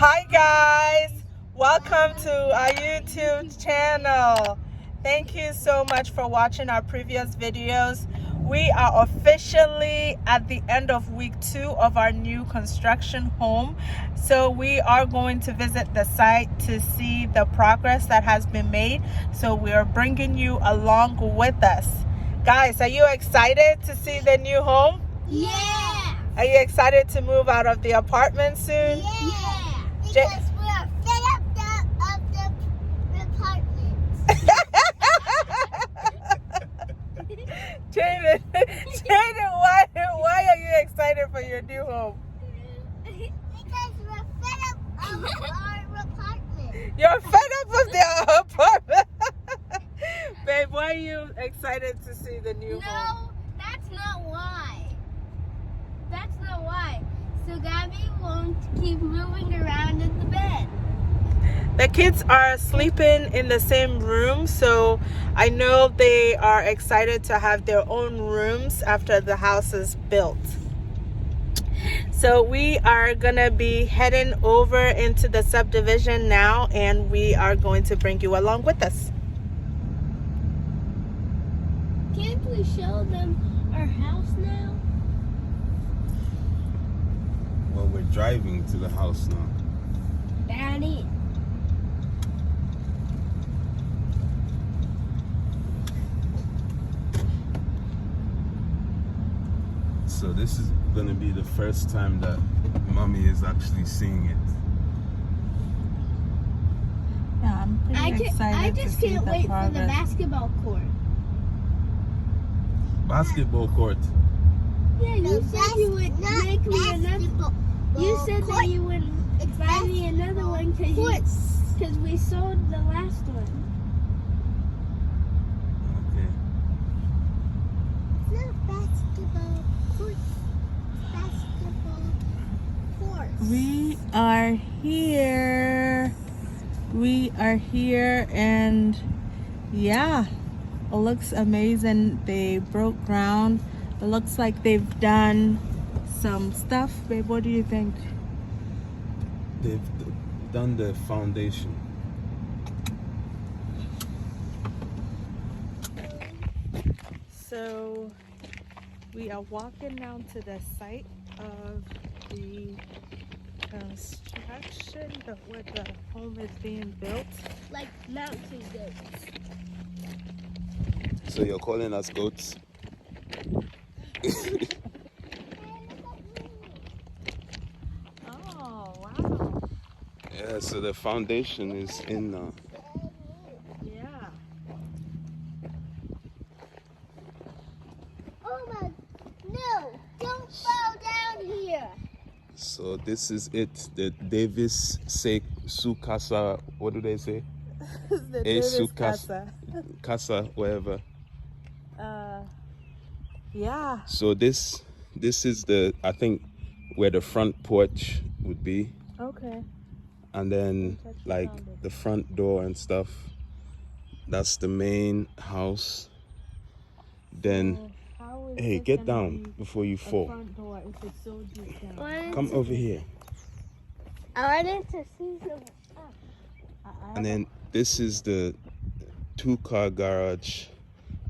Hi guys, welcome to our YouTube channel. Thank you so much for watching our previous videos. We are officially at the end of week 2 of our new construction home. So we are going to visit the site to see the progress that has been made. So we are bringing you along with us. Guys, are you excited to see the new home? Yeah! Are you excited to move out of the apartment soon? Yeah! Because we are fed up of the apartments. Jaden, why are you excited for your new home? Because we're fed up of our apartment. You're fed up of the apartment? Babe, why are you excited to see the new home? No, that's not why. That's not why. So Gabby won't keep moving around in the bed. The kids are sleeping in the same room, so I know they are excited to have their own rooms after the house is built. So we are gonna be heading over into the subdivision now, and we are going to bring you along with us. Can't we show them our house now? Well, we're driving to the house now. Daddy. So this is gonna be the first time that Mommy is actually seeing it. Yeah, I'm pretty excited I to just see can't the wait for the progress. basketball court. Basketball court. Yeah, you said you would make me another. You said that you would buy me another one because we sold the last one. Okay. It's not basketball court. Basketball court. We are here. We are here, and yeah, it looks amazing. They broke ground. It looks like they've done some stuff. Babe, what do you think? They've done the foundation. So we are walking down to the site of the construction, where the home is being built. Like mountain goats. So you're calling us goats? Oh, wow. Yeah, so the foundation is in now. Yeah. Oh my! No! Don't fall down here. So this is it. The Davis Su Casa, what do they say? The A Davis su Casa. Casa, whatever. Yeah. So this is the, I think, where the front porch would be, Okay. and then like the front door and stuff. That's the main house. Then So how is hey, this get gonna down be before you a fall. front door if it's so deep down? Come over here. I wanted to see some. And then this is the 2-car garage,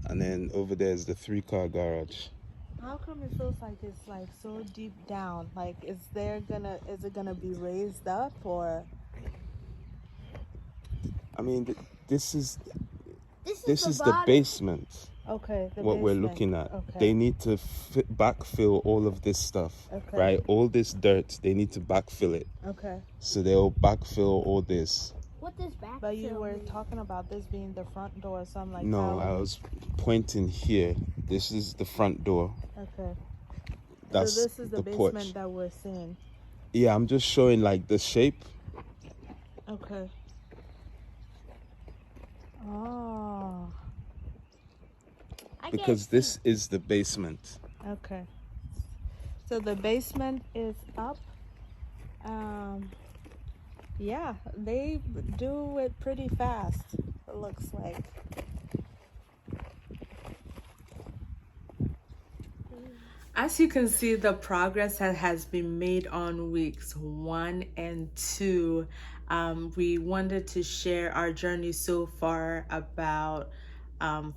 and then over there is the 3-car garage. How come it feels like it's like so deep down? Like, is it gonna be raised up, or? I mean, this is This is the basement. Okay. The What we're basement. looking at. Okay. They need to backfill all of this stuff, Okay. right? All this dirt, they need to backfill it. Okay. So they'll backfill all this. What does back? But you were talking about this being the front door, so I'm like, No, I was pointing here. This is the front door. Okay. That's So this is the porch. basement that we're seeing. Yeah, I'm just showing like the shape. Okay. Oh. Because this is the basement. Okay. So the basement is up. Yeah, they do it pretty fast, it looks like. As you can see, the progress that has been made on weeks 1 and 2. We wanted to share our journey so far about,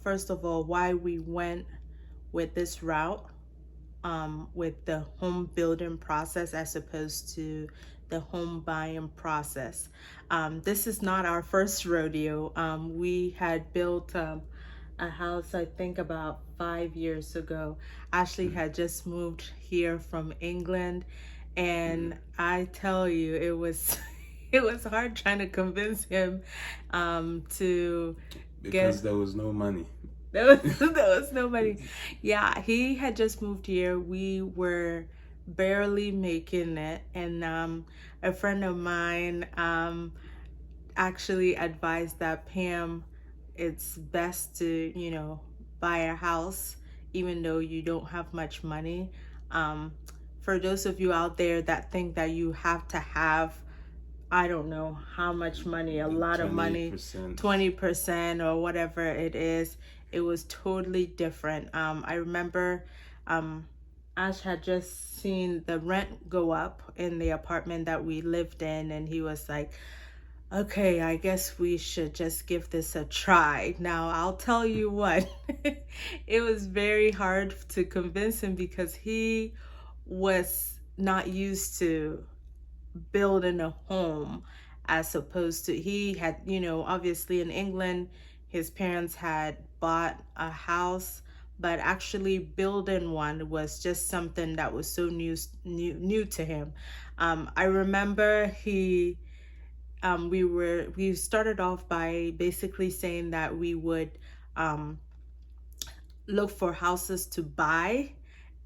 first of all, why we went with this route, with the home building process as opposed to the home buying process. This is not our first rodeo. We had built a house, I think about 5 years ago. Ashley had just moved here from England, and I tell you, it was it was hard trying to convince him to Because get. there was no money. There was nobody. Yeah, he had just moved here. We were barely making it, and a friend of mine actually advised that, Pam, it's best to, buy a house even though you don't have much money. For those of you out there that think that you have to have, I don't know how much money, a lot of money, 20% or whatever it is, it was totally different. I remember Ash had just seen the rent go up in the apartment that we lived in, and he was like, okay, I guess we should just give this a try. Now, I'll tell you what, it was very hard to convince him because he was not used to building a home, as opposed to, he had, obviously in England, his parents had bought a house, but actually building one was just something that was so new to him. I remember we started off by basically saying that we would look for houses to buy,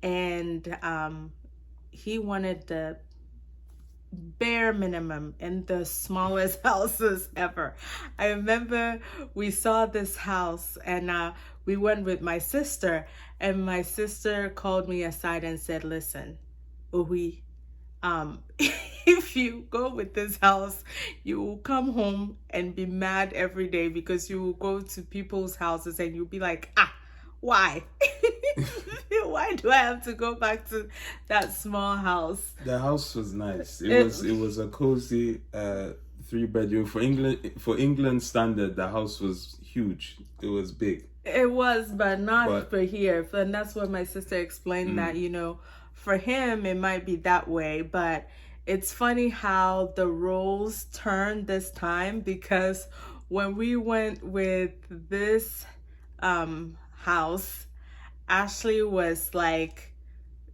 and he wanted the bare minimum and the smallest houses ever. I remember we saw this house, and we went with my sister, and my sister called me aside and said, listen, Ohui, if you go with this house, you will come home and be mad every day because you will go to people's houses and you'll be like, why? Why do I have to go back to that small house? The house was nice. It was a cozy 3-bedroom. For England standard, the house was huge. It was big. It was, but not for here. And that's what my sister explained, that, for him, it might be that way. But it's funny how the roles turned this time, because when we went with this house, Ashley was like,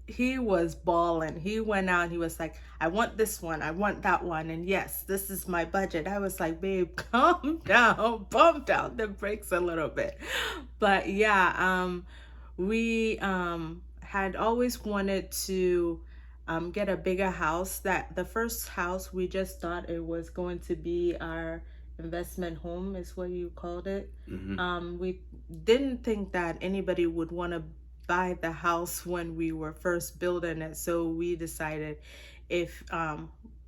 he was bawling. He went out and he was like, I want this one, I want that one, and yes, this is my budget. I was like, babe, calm down, bump down the brakes a little bit. But yeah, we had always wanted to get a bigger house. That the first house, we just thought it was going to be our investment home, is what you called it. We didn't think that anybody would want to buy the house when we were first building it, so we decided, if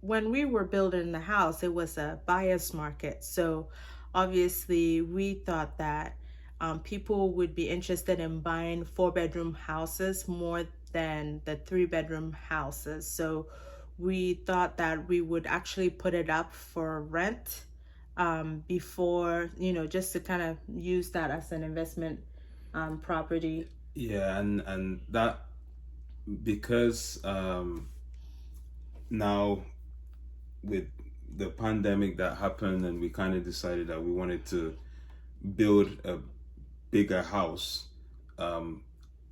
when we were building the house, it was a buyer's market, so obviously we thought that people would be interested in buying 4-bedroom houses more than the 3-bedroom houses. So we thought that we would actually put it up for rent before, just to kind of use that as an investment property. Yeah, and that, because now with the pandemic that happened, and we kind of decided that we wanted to build a bigger house.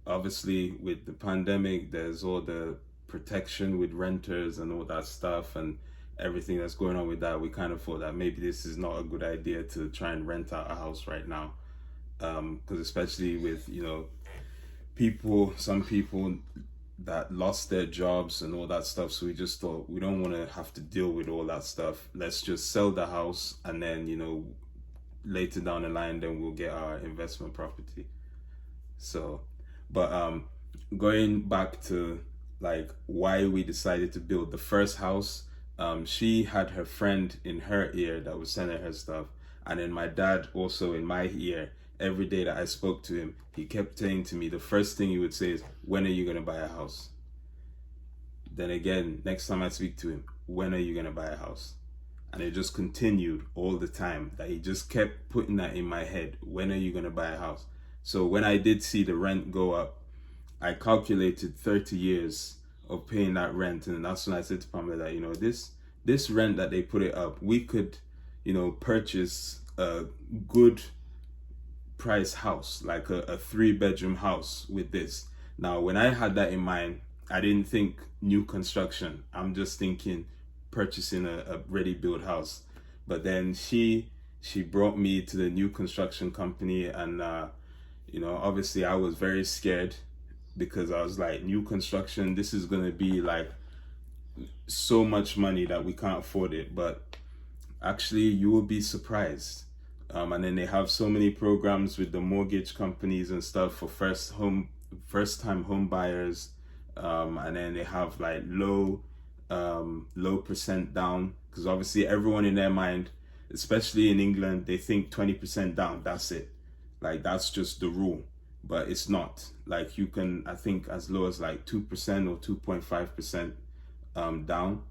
Obviously with the pandemic, there's all the protection with renters and all that stuff, and everything that's going on with that. We kind of thought that maybe this is not a good idea to try and rent out a house right now, because especially with some people that lost their jobs and all that stuff. So we just thought, we don't want to have to deal with all that stuff. Let's just sell the house, and then later down the line, then we'll get our investment property. So, but going back to like why we decided to build the first house, she had her friend in her ear that was sending her stuff, and then my dad also in my ear. every day that I spoke to him, he kept saying to me, the first thing he would say is, when are you going to buy a house? Then again, next time I speak to him, when are you going to buy a house? And it just continued all the time, that he just kept putting that in my head. When are you going to buy a house? So when I did see the rent go up, I calculated 30 years of paying that rent. And that's when I said to Pamela that, you know, this rent that they put it up, we could, you know, purchase a good price house, like a 3-bedroom house with this. Now, when I had that in mind, I didn't think new construction. I'm just thinking purchasing a ready built house. But then she brought me to the new construction company, and you know, obviously I was very scared, because I was like, new construction, this is gonna be like so much money that we can't afford it. But actually, you will be surprised. And then they have so many programs with the mortgage companies and stuff for first time home buyers. And then they have like low percent down, because obviously everyone in their mind, especially in England, they think 20% down, that's it. Like, that's just the rule. But it's not. Like, you can, I think, as low as like 2% or 2.5% down.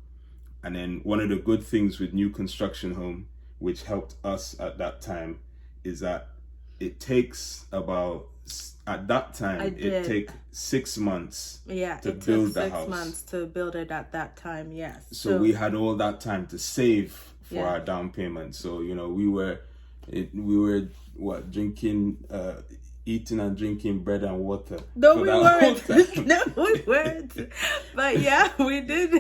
And then one of the good things with new construction home, which helped us at that time, is that it takes about, at that time, it take 6 months to build the house. 6 months to build it at that time, yes. So we had all that time to save for our down payment. So, you know, we were eating and drinking bread and water. No, we weren't. No, we weren't. But yeah, we did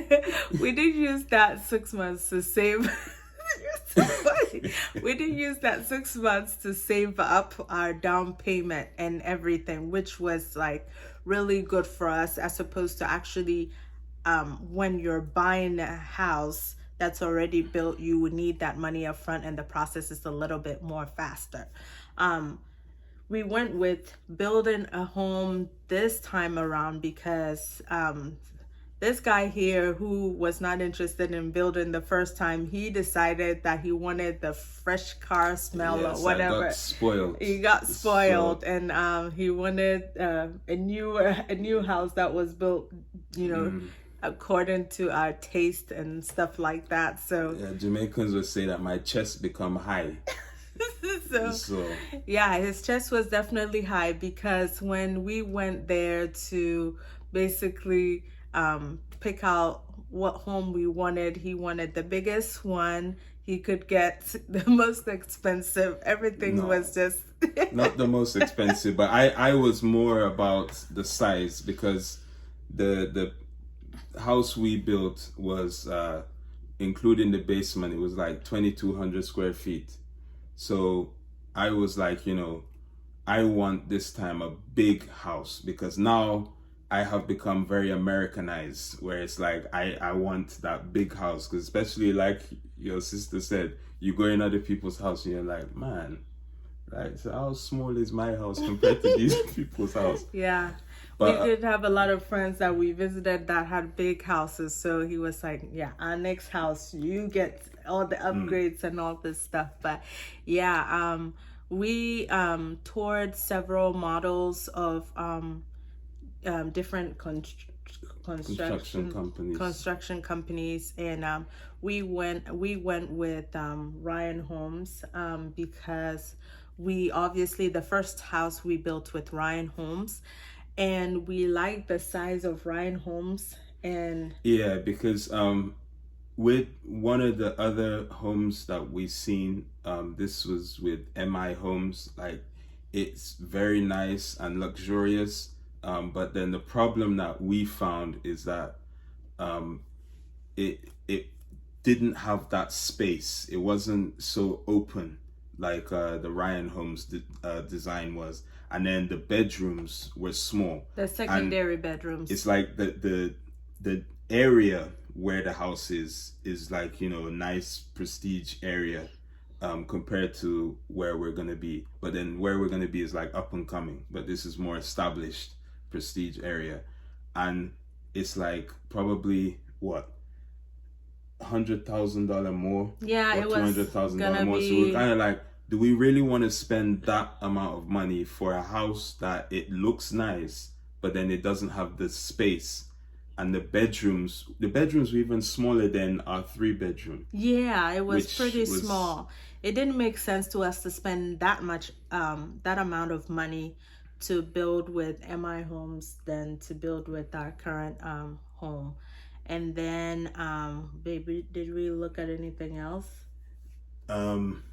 use that 6 months to save. You're so funny. We did use that 6 months to save up our down payment and everything, which was like really good for us, as opposed to actually when you're buying a house that's already built, you would need that money up front, and the process is a little bit more faster. We went with building a home this time around because this guy here, who was not interested in building the first time, he decided that he wanted the fresh car smell or whatever. He got spoiled, and he wanted a new house that was built, you know, according to our taste and stuff like that. So yeah, Jamaicans would say that my chest become high. so yeah, his chest was definitely high, because when we went there to basically pick out what home we wanted, he wanted the biggest one he could get, the most expensive. Everything was just not the most expensive, but I was more about the size, because the house we built was including the basement, it was like 2,200 square feet. So I was like, you know, I want this time a big house, because now I have become very Americanized, where it's like I want that big house, because especially like your sister said, you go in other people's house and you're like, man, right, so how small is my house compared to these people's house? Yeah. But we did have a lot of friends that we visited that had big houses, so he was like, yeah, our next house, you get all the upgrades and all this stuff. But yeah, we toured several models of different construction companies, and we went with Ryan Homes, because we obviously, the first house we built with Ryan Homes, and we liked the size of Ryan Homes. And yeah, because with one of the other homes that we've seen, this was with MI Homes, like, it's very nice and luxurious, but then the problem that we found is that it didn't have that space. It wasn't so open like the Ryan Homes design was, and then the bedrooms were small. The secondary bedrooms. It's like the area where the house is like, you know, a nice prestige area compared to where we're gonna be. But then where we're gonna be is like up and coming, but this is more established prestige area, and it's like probably what, $100,000 more. Yeah, it was $200,000 more. So we're kind of like, do we really want to spend that amount of money for a house that it looks nice, but then it doesn't have the space? And the bedrooms were even smaller than our 3 bedroom, Yeah, it was which pretty was, small. It didn't make sense to us to spend that much, that amount of money to build with MI homes than to build with our current home. And then, baby, did we look at anything else? um,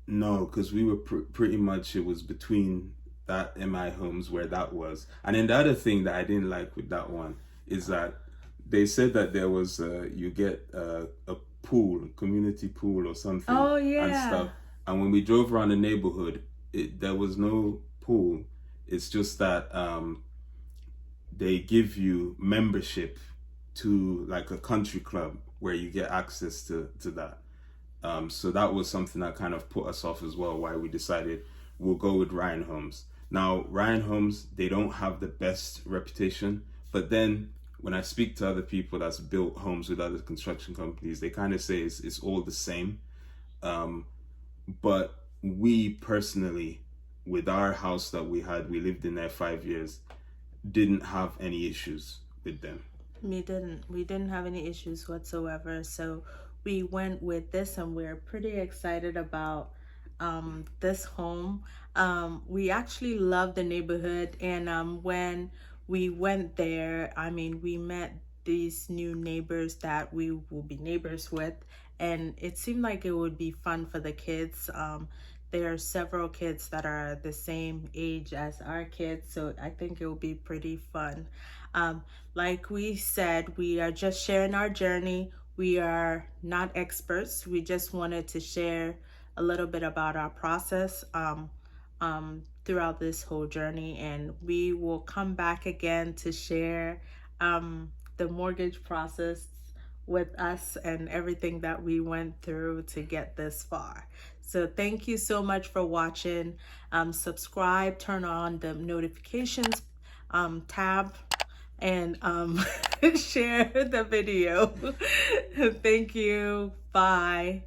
no, because we were pretty much, it was between that MI homes where that was. And then the other thing that I didn't like with that one is that they said that there was, you get a pool, community pool or something Oh and yeah. stuff. And when we drove around the neighborhood, there was no pool. It's just that they give you membership to like a country club where you get access to that. So that was something that kind of put us off as well, why we decided we'll go with Ryan Homes. Now, Ryan Homes, they don't have the best reputation, but then when I speak to other people that's built homes with other construction companies, they kind of say it's all the same. Um, but we personally, with our house that we lived in there 5 years, didn't have any issues with them. We didn't have any issues whatsoever. So we went with this, and we're pretty excited about this home. We actually love the neighborhood, and when we went there, I mean, we met these new neighbors that we will be neighbors with, and it seemed like it would be fun for the kids. There are several kids that are the same age as our kids, so I think it will be pretty fun. Um, like we said, we are just sharing our journey. We are not experts. We just wanted to share a little bit about our process throughout this whole journey, and we will come back again to share the mortgage process with us and everything that we went through to get this far. So thank you so much for watching. Subscribe, turn on the notifications tab, and share the video. Thank you. Bye.